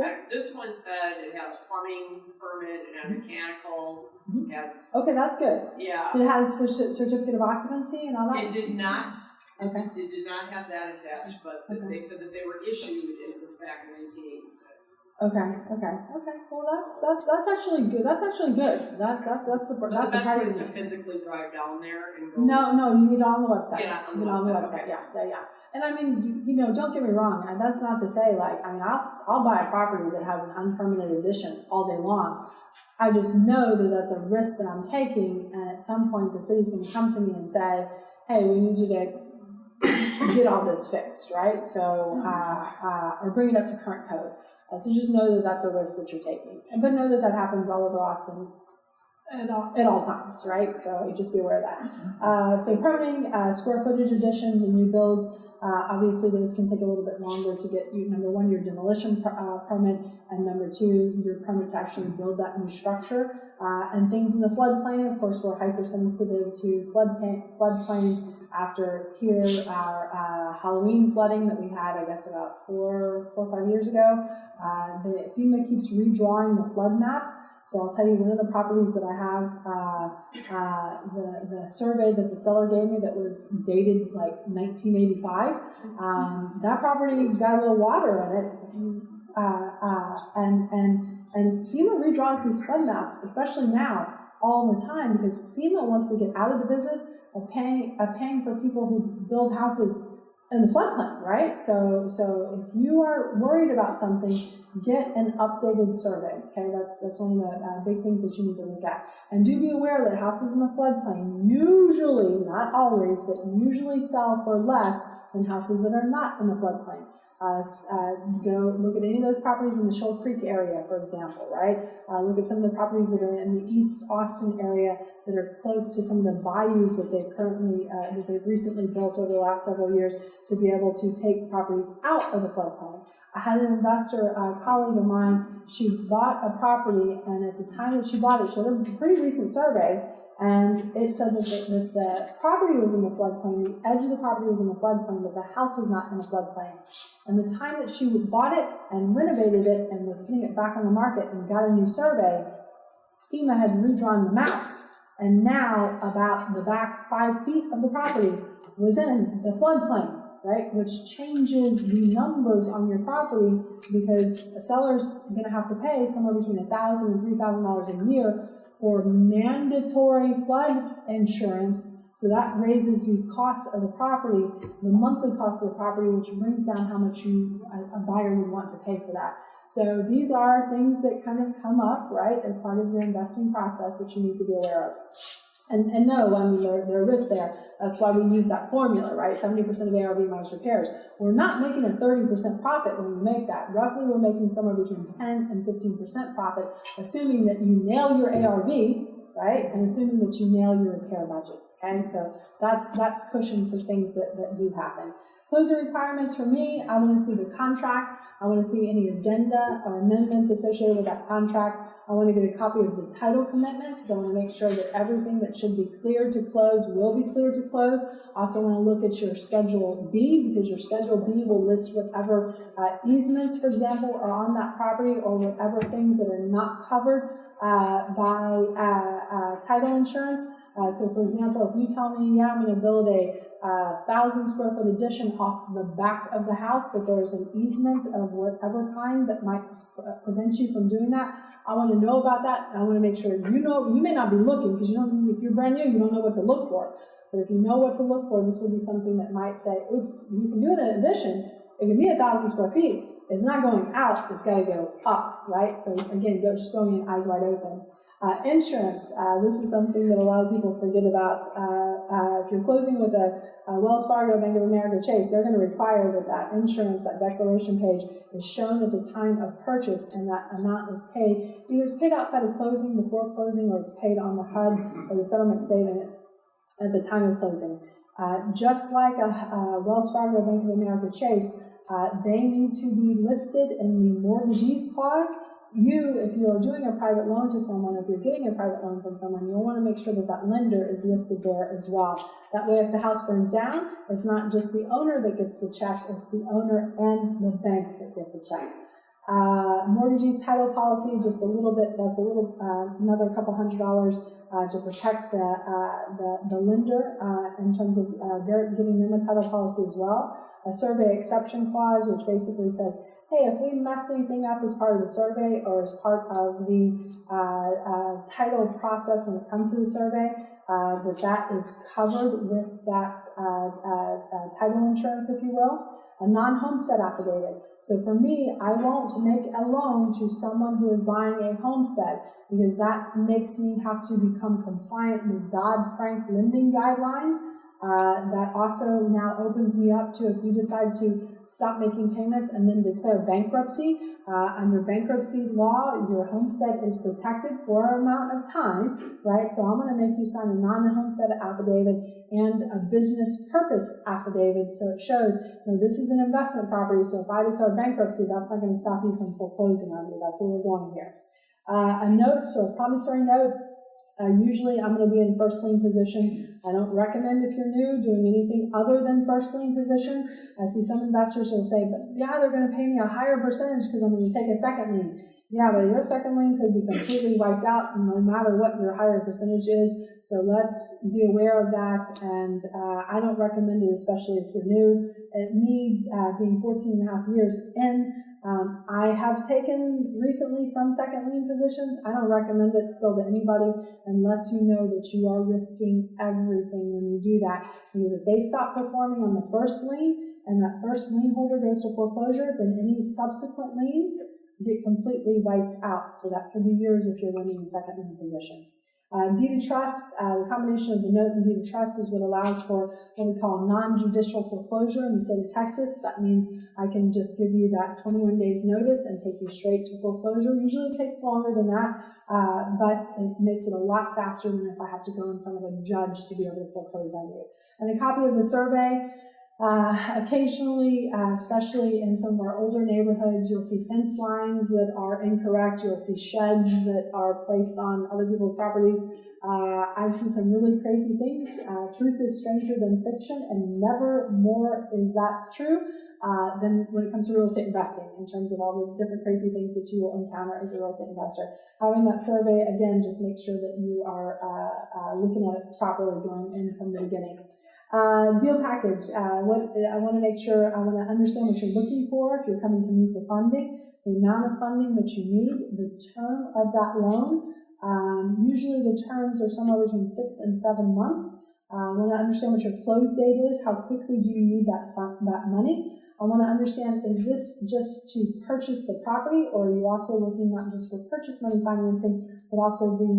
Okay. This one said it had a plumbing permit, it had a mechanical, it had...
Okay, that's good.
Yeah.
Did it have a certificate of occupancy and all that?
It did not.
Okay.
It did not have that attached, but they said that they were issued back in 1986.
Okay. Well, that's actually good. That's
But the best way is to physically drive down there and go.
No, you get on the website.
Get on the website.
Okay. Yeah. And I mean, don't get me wrong, and that's not to say, like, I mean, I'll buy a property that has an unpermitted addition all day long. I just know that that's a risk that I'm taking, and at some point the city's going to come to me and say, hey, we need you to get all this fixed, right? So, or bring it up to current code. So just know that that's a risk that you're taking. But know that happens all over Austin at all times, right? So just be aware of that. So permitting, square footage additions and new builds, obviously those can take a little bit longer to get you, number one, your demolition permit, and number two, your permit to actually build that new structure. And things in the floodplain, of course, we're hypersensitive to floodplains. After our Halloween flooding that we had, I guess, about 4 or 5 years ago, the FEMA keeps redrawing the flood maps So I'll tell you one of the properties that I have, the survey that the seller gave me that was dated like 1985, that property got a little water in it, and FEMA redraws these flood maps, especially now, all the time, because FEMA wants to get out of the business of paying for people who build houses in the floodplain, right? So if you are worried about something, get an updated survey, okay? That's one of the big things that you need to look at. And do be aware that houses in the floodplain usually, not always, but usually sell for less than houses that are not in the floodplain. Go look at any of those properties in the Shoal Creek area, for example, right? Look at some of the properties that are in the East Austin area that are close to some of the bayous that they've recently built over the last several years to be able to take properties out of the floodplain. I had an investor, a colleague of mine, she bought a property, and at the time that she bought it, she had a pretty recent survey, and it said that the property was in the floodplain, the edge of the property was in the floodplain, but the house was not in the floodplain. And the time that she bought it and renovated it and was putting it back on the market and got a new survey, FEMA had redrawn the maps, and now about the back 5 feet of the property was in the floodplain, right? Which changes the numbers on your property, because a seller's going to have to pay somewhere between $1,000 and $3,000 a year for mandatory flood insurance. So that raises the cost of the property, the monthly cost of the property, which brings down how much a buyer would want to pay for that. So these are things that kind of come up, right, as part of your investing process that you need to be aware of. And no, I mean, there are risks there. That's why we use that formula, right? 70% of ARV minus repairs. We're not making a 30% profit when we make that. Roughly, we're making somewhere between 10 and 15% profit, assuming that you nail your ARV, right? And assuming that you nail your repair budget, okay? So that's cushion for things that do happen. Closing requirements for me, I want to see the contract. I want to see any addenda or amendments associated with that contract. I want to get a copy of the title commitment, because I want to make sure that everything that should be cleared to close will be cleared to close. I also want to look at your Schedule B, because your Schedule B will list whatever easements, for example, are on that property, or whatever things that are not covered by title insurance. So, for example, if you tell me, yeah, I'm going to build a 1,000 square foot addition off the back of the house, but there's an easement of whatever kind that might prevent you from doing that, I want to know about that. I want to make sure you know. You may not be looking, because you don't. If you're brand new, you don't know what to look for. But if you know what to look for, this would be something that might say, "Oops, you can do an addition. It can be 1,000 square feet. It's not going out. It's got to go up, right?" So again, just going in eyes wide open. Insurance. This is something that a lot of people forget about. If you're closing with a Wells Fargo, Bank of America, Chase, they're going to require that insurance, that declaration page, is shown at the time of purchase, and that amount is paid. Either it's paid outside of closing, before closing, or it's paid on the HUD or the settlement statement at the time of closing. Just like a Wells Fargo, Bank of America, Chase, they need to be listed in the mortgagee's clause. If you are doing a private loan to someone, if you're getting a private loan from someone, you'll want to make sure that lender is listed there as well. That way, if the house burns down, it's not just the owner that gets the check, it's the owner and the bank that get the check. Mortgagee's title policy, just a little bit, that's another couple $100 to protect the lender in terms of they're giving them a title policy as well. A survey exception clause, which basically says, hey, if we mess anything up as part of the survey or as part of the title process when it comes to the survey, that is covered with that title insurance, if you will. A non-homestead affidavit. So for me, I won't make a loan to someone who is buying a homestead, because that makes me have to become compliant with Dodd-Frank lending guidelines. That also now opens me up to, if you decide to stop making payments and then declare bankruptcy, under bankruptcy law, your homestead is protected for an amount of time, right? So I'm going to make you sign a non-homestead affidavit and a business purpose affidavit, so it shows, this is an investment property, so if I declare bankruptcy, that's not going to stop you from foreclosing on me. That's where we're going here. A note, so a promissory note. Usually I'm going to be in first lien position. I don't recommend, if you're new, doing anything other than first lien position. I see some investors who will say, but yeah, they're going to pay me a higher percentage because I'm going to take a second lien. Yeah, but your second lien could be completely wiped out no matter what your higher percentage is. So let's be aware of that. And I don't recommend it, especially if you're new. Me, being 14 and a half years in, I have taken recently some second lien positions. I don't recommend it still to anybody unless you know that you are risking everything when you do that. Because if they stop performing on the first lien and that first lien holder goes to foreclosure, then any subsequent liens get completely wiped out. So that could be yours if you're lending in second lien position. Deed of trust, the combination of the note and deed of trust is what allows for what we call non-judicial foreclosure in the state of Texas. That means I can just give you that 21 days notice and take you straight to foreclosure. Usually it takes longer than that, but it makes it a lot faster than if I have to go in front of a judge to be able to foreclose on you. And a copy of the survey. Occasionally, especially in some of our older neighborhoods, you'll see fence lines that are incorrect. You'll see sheds that are placed on other people's properties. I've seen some really crazy things. Truth is stranger than fiction, and never more is that true than when it comes to real estate investing in terms of all the different crazy things that you will encounter as a real estate investor. Having that survey, again, just make sure that you are looking at it properly going in from the beginning. Deal package. I want to understand what you're looking for if you're coming to me for funding, the amount of funding that you need, the term of that loan. Usually the terms are somewhere between 6 and 7 months. I want to understand what your close date is. How quickly do you need that money? I want to understand, is this just to purchase the property, or are you also looking not just for purchase money financing, but also the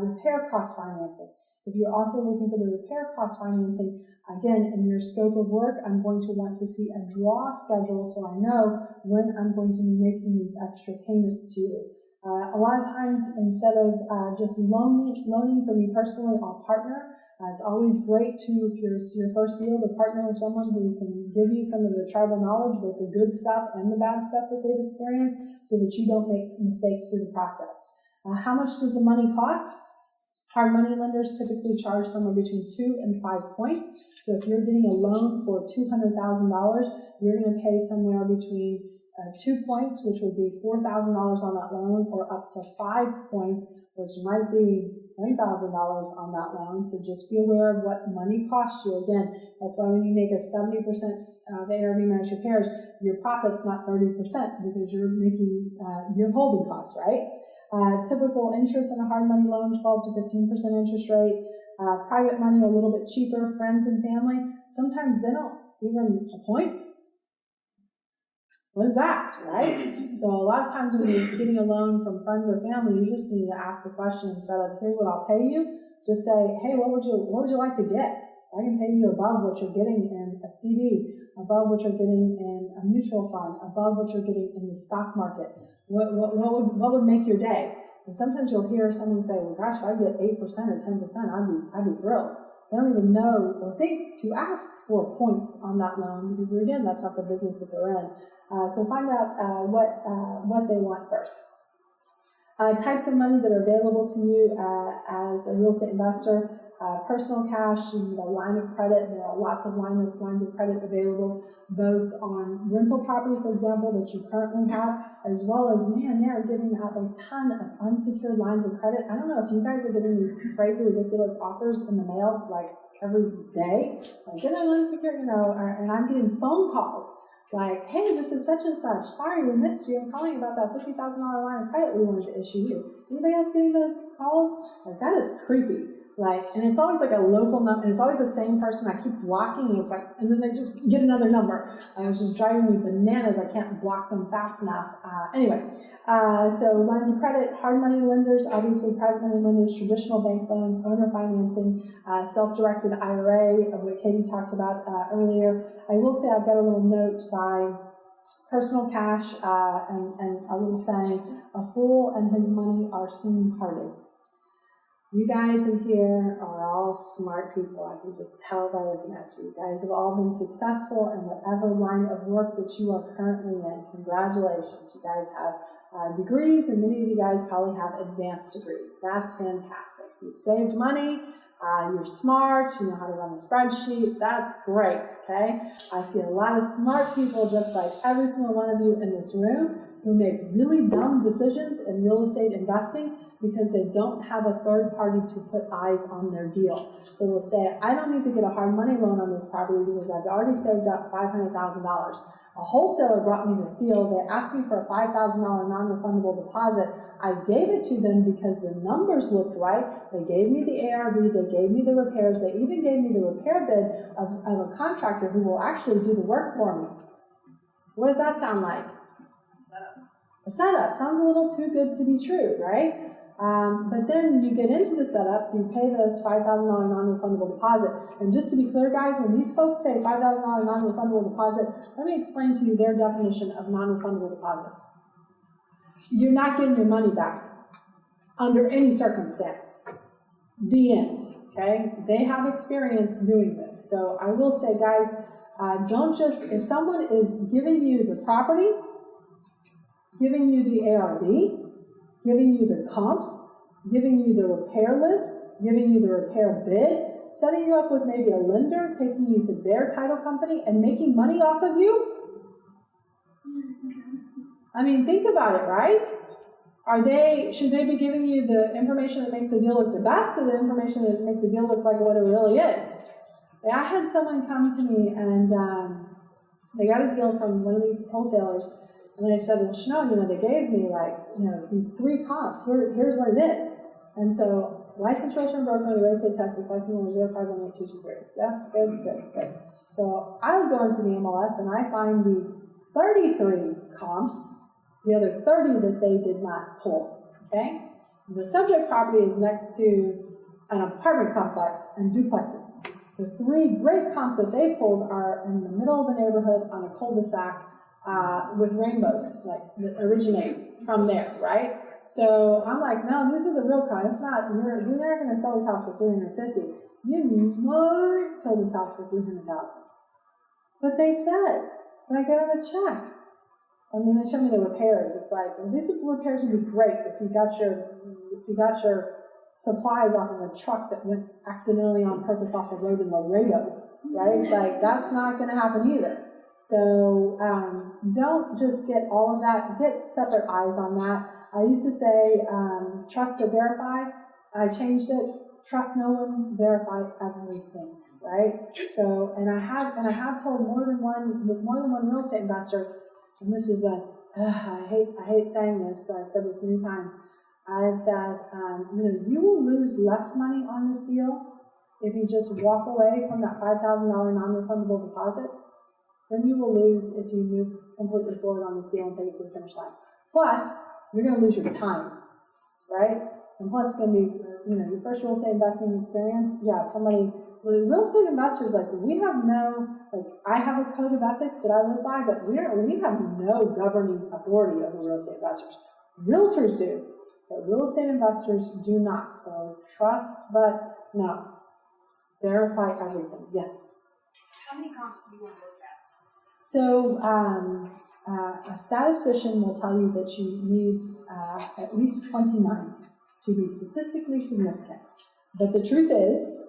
repair cost financing? If you're also looking for the repair cost financing, again, in your scope of work, I'm going to want to see a draw schedule so I know when I'm going to be making these extra payments to you. A lot of times, instead of just loaning for me personally, I'll partner. It's always great to, if you're your first deal, to partner with someone who can give you some of the tribal knowledge, both the good stuff and the bad stuff that they've experienced, so that you don't make mistakes through the process. How much does the money cost? Hard money lenders typically charge somewhere between 2 and 5 points. So if you're getting a loan for $200,000, you're going to pay somewhere between 2 points, which would be $4,000 on that loan, or up to 5 points, which might be $10,000 on that loan. So just be aware of what money costs you. Again, that's why when you make a 70% of ARV managed repairs, your profit's not 30% because you're making your holding costs, right? Typical interest on a hard money loan, 12 to 15% interest rate. Private money, a little bit cheaper. Friends and family, sometimes they don't even appoint. What is that, right? So a lot of times when you're getting a loan from friends or family, you just need to ask the question instead of, here's what I'll pay you. Just say, hey, what would you like to get? I can pay you above what you're getting in a CD, above what you're getting in a mutual fund, above what you're getting in the stock market. What would make your day? And sometimes you'll hear someone say, well, gosh, if I get 8% or 10%, I'd be thrilled. They don't even know or think to ask for points on that loan because, again, that's not the business that they're in. So find out what they want first. Types of money that are available to you as a real estate investor. Personal cash, you need a line of credit. There are lots of lines of credit available, both on rental property, for example, that you currently have, as well as, man, they're giving out a ton of unsecured lines of credit. I don't know if you guys are getting these crazy, ridiculous offers in the mail, like every day. Like, get an unsecured, and I'm getting phone calls like, hey, this is such and such. Sorry we missed you. I'm calling about that $50,000 line of credit we wanted to issue you. Anybody else getting those calls? Like, that is creepy. Like, and it's always like a local number, and it's always the same person. I keep blocking, and it's like, and then they just get another number. It's just driving me bananas. I can't block them fast enough. So lines of credit, hard money lenders, obviously private money lenders, traditional bank loans, owner financing, self-directed IRA, of what Katie talked about earlier. I will say I've got a little note by personal cash and a little saying, a fool and his money are soon parted. You guys in here are all smart people. I can just tell by looking at you. You guys have all been successful in whatever line of work that you are currently in. Congratulations. You guys have degrees, and many of you guys probably have advanced degrees. That's fantastic. You've saved money. You're smart. You know how to run a spreadsheet. That's great, okay? I see a lot of smart people just like every single one of you in this room. who make really dumb decisions in real estate investing because they don't have a third party to put eyes on their deal. So they'll say, I don't need to get a hard money loan on this property because I've already saved up $500,000. A wholesaler brought me this deal. They asked me for a $5,000 non-refundable deposit. I gave it to them because the numbers looked right. They gave me the ARV, they gave me the repairs, they even gave me the repair bid of a contractor who will actually do the work for me. What does that sound like? A setup. Sounds a little too good to be true, right? But then you get into the setup, so you pay this $5,000 non-refundable deposit. And just to be clear, guys, when these folks say $5,000 non-refundable deposit, let me explain to you their definition of non-refundable deposit. You're not getting your money back under any circumstance. The end, okay? They have experience doing this. So I will say, guys, don't just, if someone is giving you the property, giving you the ARV, giving you the comps, giving you the repair list, giving you the repair bid, setting you up with maybe a lender, taking you to their title company, and making money off of you? I mean, think about it, right? Should they be giving you the information that makes the deal look the best, or the information that makes the deal look like what it really is? I had someone come to me, and they got a deal from one of these wholesalers, and they said, well, Chanel, they gave me these 3 comps. Here's what it is. And so, licensed realtor and broker in the state of Texas, license number 0518223. Yes, good. So I would go into the MLS and I find the 33 comps, the other 30 that they did not pull. Okay? The subject property is next to an apartment complex and duplexes. The 3 great comps that they pulled are in the middle of the neighborhood on a cul-de-sac. With rainbows, that originate from there, right? So I'm like, no, these are the real kind. It's not, you're not going to sell this house for $350,000. You might sell this house for $300,000. But they said, when I get on a check, I mean, they showed me the repairs. It's like, well, these repairs would be great if you got your supplies off of a truck that went accidentally on purpose off the road in Laredo, right? It's like, that's not going to happen either. So don't just get all of that, get separate eyes on that. I used to say trust or verify. I changed it, trust no one, verify everything, right? So, and I have told more than one real estate investor, and this is I hate saying this, but I've said this many times. I've said, you will lose less money on this deal if you just walk away from that $5,000 non-refundable deposit. Then you will lose if you move completely forward on this deal and take it to the finish line. Plus, you're going to lose your time, right? And plus, it's going to be, your first real estate investing experience. Yeah, real estate investors, we have I have a code of ethics that I live by, but we have no governing authority over real estate investors. Realtors do, but real estate investors do not. So trust, but no. Verify everything. Yes?
How many comps do you want to look at?
So a statistician will tell you that you need at least 29 to be statistically significant. But the truth is,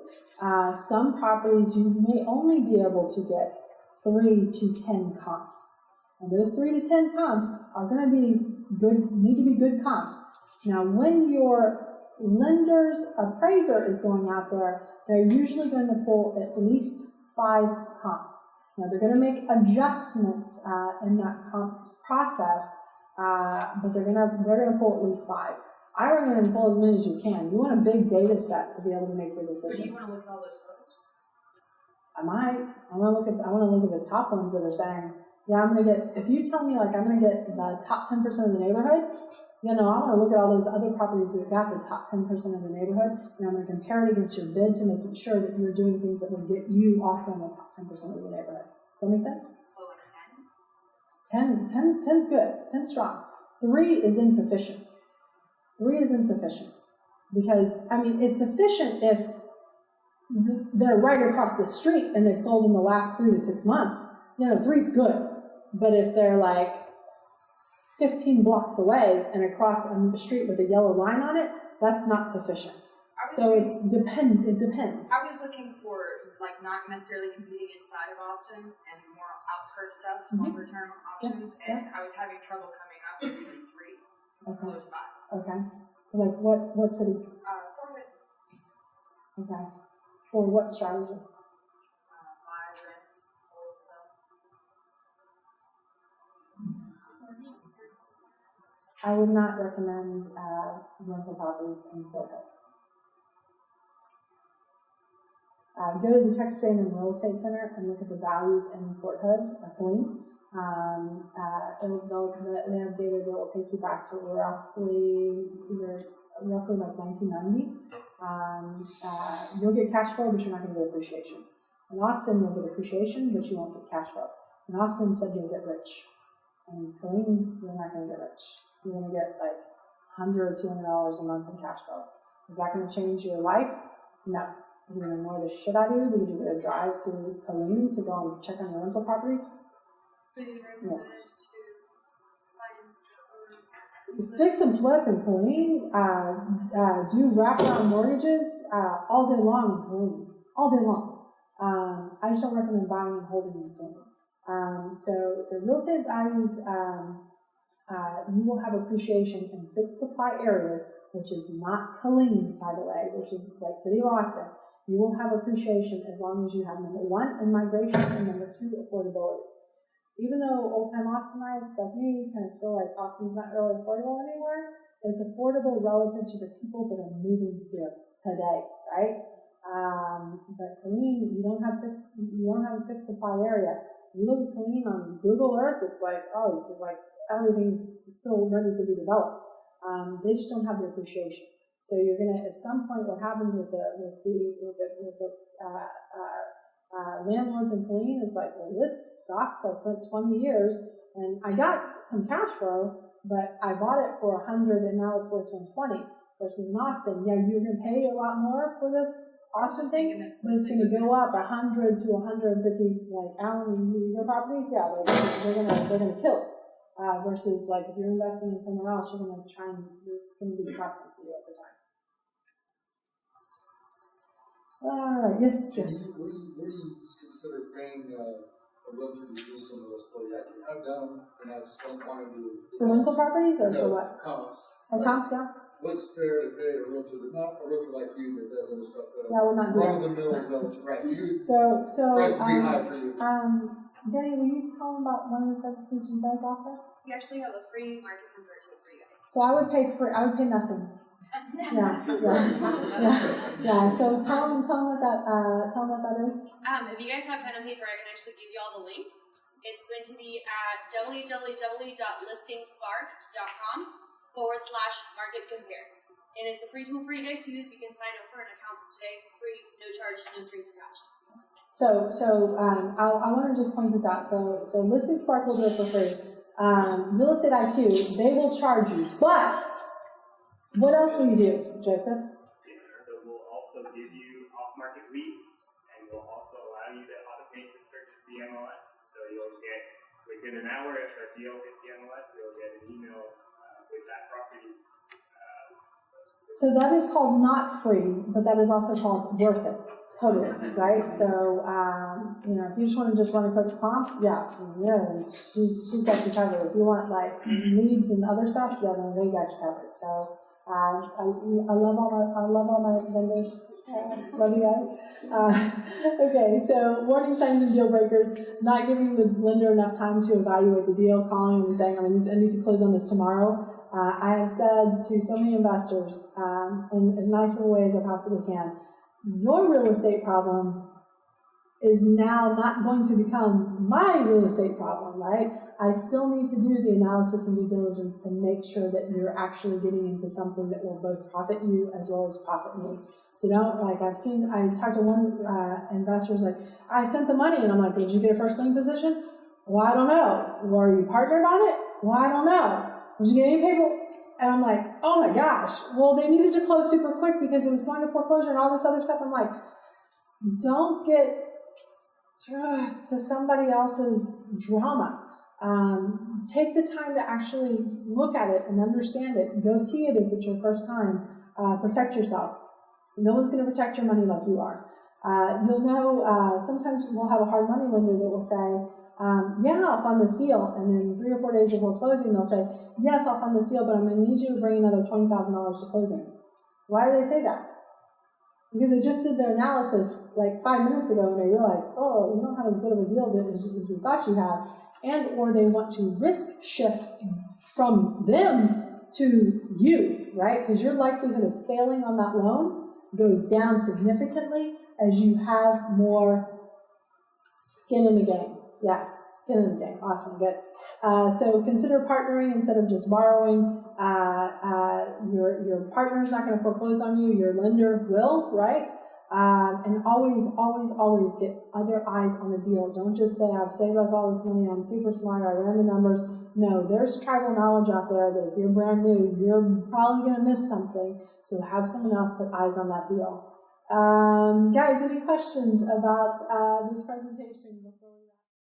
some properties you may only be able to get 3 to 10 comps. And those 3 to 10 comps are going to be good, need to be good comps. Now, when your lender's appraiser is going out there, they're usually going to pull at least 5 comps. Now, they're going to make adjustments in that comp process, but they're going to pull at least 5. I recommend pull as many as you can. You want a big data set to be able to make your decision.
But do you want to look at all those photos?
I might. I want to look at the top ones that are saying, yeah, I'm going to get, if you tell me I'm going to get the top 10% of the neighborhood, I want to look at all those other properties that got the top 10% of the neighborhood, and I'm going to compare it against your bid to make sure that you're doing things that would get you also in the top 10% of the neighborhood. Does that make sense?
So like a 10?
10's good. 10's strong. 3 is insufficient. 3 is insufficient. Because, it's sufficient if they're right across the street and they've sold in the last 3 to 6 months. 3's good. But if they're 15 blocks away and across the street with a yellow line on it, that's not sufficient. So it depends.
I was looking for not necessarily competing inside of Austin and more outskirts stuff, longer term options, and I was having trouble coming up maybe 3
Okay.
close by.
Okay. Like what city?
Portland,
Okay. For what strategy?
buy, rent, hold, sell.
I would not recommend rental properties in Fort Hood. Go to the Texas A&M Real Estate Center and look at the values in Fort Hood or Killeen. They have data that will take you back to roughly like 1990. You'll get cash flow, but you're not going to get appreciation. In Austin, you'll get appreciation, but you won't get cash flow. In Austin, said you'll get rich. In Killeen, you're not going to get rich. You're going to get like $100 or $200 a month in cash flow. Is that going to change your life? No. Is it going to annoy the shit out of you because you're going to drive to Killeen to go and check on your rental properties?
So you recommend to find
Fix and flip in Killeen, do wraparound mortgages all day long in Killeen. All day long. I just don't recommend buying and holding in Killeen. So real estate values, you will have appreciation in fixed supply areas, which is not Killeen, by the way, which is like City of Austin. You will have appreciation as long as you have, number one, in migration, and number two, affordability. Even though old-time Austinites like me kind of feel like Austin's not really affordable anymore, it's affordable relative to the people that are moving here today, right? But Killeen, you don't have a fixed supply area. You look at Killeen on Google Earth, it's like, oh, this is like everything's still ready to be developed. They just don't have the appreciation. So you're gonna, at some point, what happens with the landlords in Killeen is like, well, this sucks. I spent 20 years and I got some cash flow, but I bought it for 100 and now it's worth 120. Versus in Austin, yeah, you're gonna pay a lot more for this Austin thing, but it's gonna go up 100 to 150. Like Alan, your properties, yeah, they're gonna kill it. Versus like if you're investing in somewhere else, you're gonna try and it's gonna be depressing to you over time. Yes.
Where do you consider paying a realtor to do some of those for you? I've done, and I just don't want to do.
For rental properties or for
No,
what?
comps.
For comps, yeah.
What's fair to pay a realtor, not a realtor like you that does other stuff, but
Yeah, we're not doing that.
run-of-the-mill realtor, right? You,
So,
price would be high for you.
Danny, will you tell them about one of the services you guys offer?
we actually have a free market compare tool for you guys.
So I would pay nothing. Yeah. So tell them what that is.
If you guys have pen and paper, I can actually give you all the link. It's going to be at www.listingspark.com/market compare. And it's a free tool for you guys to use. You can sign up for an account today, free, no charge, no strings attached.
So I want to just point this out. So Listing Spark will do it for free. Real Estate IQ, they will charge you. But what else will you do, Joseph?
Yeah, so we'll also give you off-market leads, and we'll also allow you to automate the search of the MLS. So you'll get, within an hour if a deal hits the MLS, you'll get an email with that property.
So that is called not free, but that is also called worth it. Totally, right? So, if you just want to just run a quick comp, yeah, she's got you covered. If you want like leads and other stuff, yeah, then they got you covered. So, I love all my vendors. Love you guys. Okay, so warning signs and deal breakers: not giving the lender enough time to evaluate the deal, calling them and saying, I need to close on this tomorrow. I have said to so many investors, in as nice of a way as I possibly can, your real estate problem is now not going to become my real estate problem, right? I still need to do the analysis and due diligence to make sure that you're actually getting into something that will both profit you as well as profit me. So don't, I talked to one investor who's like, I sent the money, and I'm like, did you get a first lien position? Well, I don't know. Were you partnered on it? Well, I don't know. Did you get any paper? And I'm like, oh my gosh. Well, they needed to close super quick because it was going to foreclosure and all this other stuff. I'm like, don't get to somebody else's drama. Take the time to actually look at it and understand it. Go see it if it's your first time. Protect yourself. No one's going to protect your money like you are. You'll know, sometimes we'll have a hard money lender that will say, yeah, I'll fund this deal. And then 3 or 4 days before closing, they'll say, yes, I'll fund this deal, but I'm going to need you to bring another $20,000 to closing. Why do they say that? Because they just did their analysis like 5 minutes ago and they realized, oh, you don't have as good of a deal as we thought you had. And or they want to risk shift from them to you, right? Because your likelihood of failing on that loan goes down significantly as you have more skin in the game. Yes, skin in the game. Awesome, good. So consider partnering instead of just borrowing. Your partner's not going to foreclose on you. Your lender will, right? And always, always, always get other eyes on the deal. Don't just say, I've saved up all this money, I'm super smart, I ran the numbers. No, there's tribal knowledge out there that if you're brand new, you're probably going to miss something. So have someone else put eyes on that deal. Guys, any questions about this presentation before we